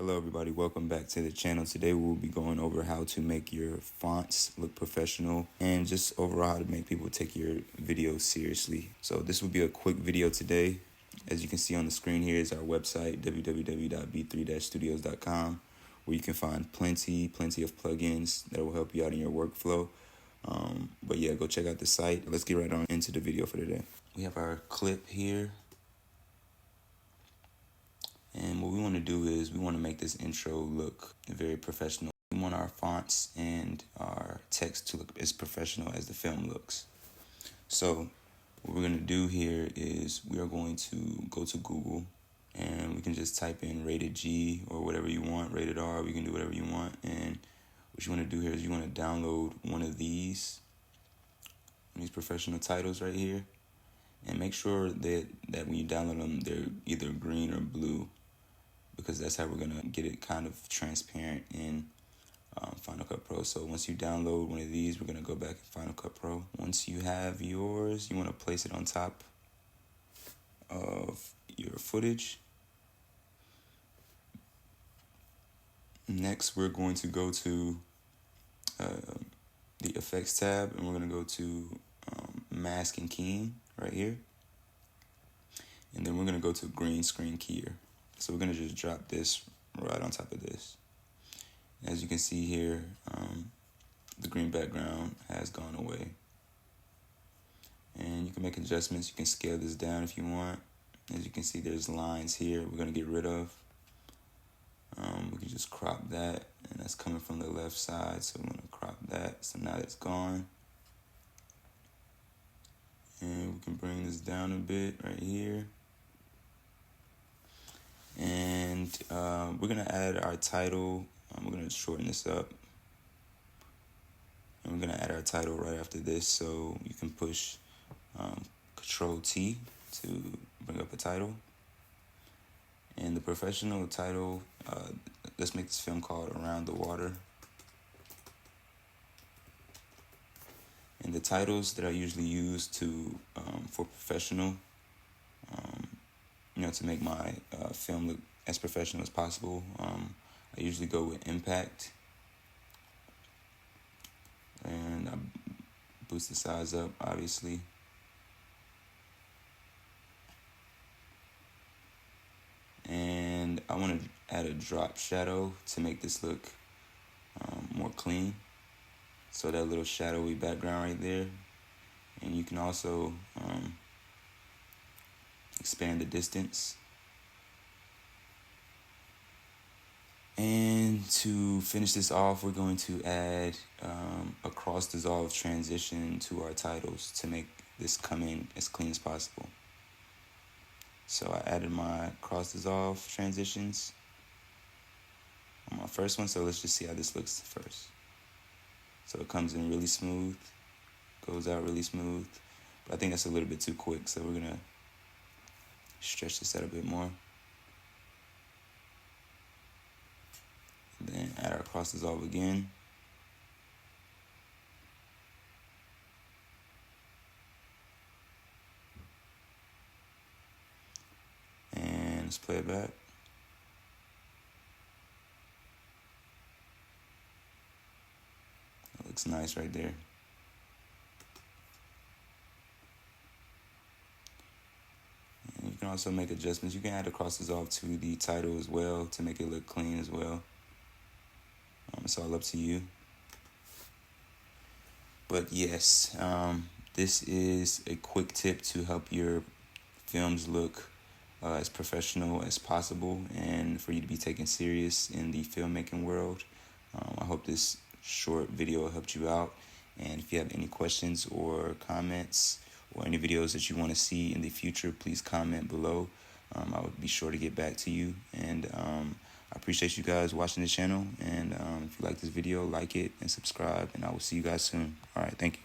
Hello everybody, welcome back to the channel. Today we'll be going over how to make your fonts look professional and just overall how to make people take your videos seriously. So this will be a quick video today. As you can see on the screen here is our website, www.b3-studios.com, where you can find plenty of plugins that will help you out in your workflow. But yeah, go check out the site. Let's get right on into the video for today. We have our clip here. And what we want to do is we want to make this intro look very professional. We want our fonts and our text to look as professional as the film looks. So what we're going to do here is we are going to go to Google and we can just type in rated G or whatever you want, rated R, we can do whatever you want. And what you want to do here is you want to download one of these professional titles right here. And make sure that when you download them, they're either green or blue, because that's how we're going to get it kind of transparent in Final Cut Pro. So once you download one of these, we're going to go back in Final Cut Pro. Once you have yours, you want to place it on top of your footage. Next, we're going to go to the Effects tab, and we're going to go to Mask and Keying right here. And then we're going to go to Green Screen Keyer. So we're going to just drop this right on top of this. As you can see here, the green background has gone away. And you can make adjustments. You can scale this down if you want. As you can see, there's lines here we're going to get rid of. We can just crop that, and that's coming from the left side. So I'm going to crop that. So now it's gone. And we can bring this down a bit right here. And we're going to add our title. We're going to shorten this up. And we're going to add our title right after this. So you can push Control-T to bring up a title. And the professional title, let's make this film called Around the Water. And the titles that I usually use for professional, to make my film look as professional as possible, I usually go with Impact. And I boost the size up, obviously. And I want to add a drop shadow to make this look more clean. So that little shadowy background right there. And you can also expand the distance. And to finish this off, we're going to add a cross dissolve transition to our titles to make this come in as clean as possible. So I added my cross dissolve transitions on my first one. So let's just see how this looks first. So it comes in really smooth, goes out really smooth. But I think that's a little bit too quick, so we're going to stretch this out a bit more. And then add our cross dissolve again. And let's play it back. That looks nice right there. And you can also make adjustments. You can add a cross dissolve to the title as well to make it look clean as well. It's all up to you. But yes, this is a quick tip to help your films look as professional as possible and for you to be taken serious in the filmmaking world. I hope this short video helped you out. And if you have any questions or comments or any videos that you want to see in the future, please comment below. I would be sure to get back to you. And I appreciate you guys watching the channel. And if you like this video, like it and subscribe. And I will see you guys soon. All right, thank you.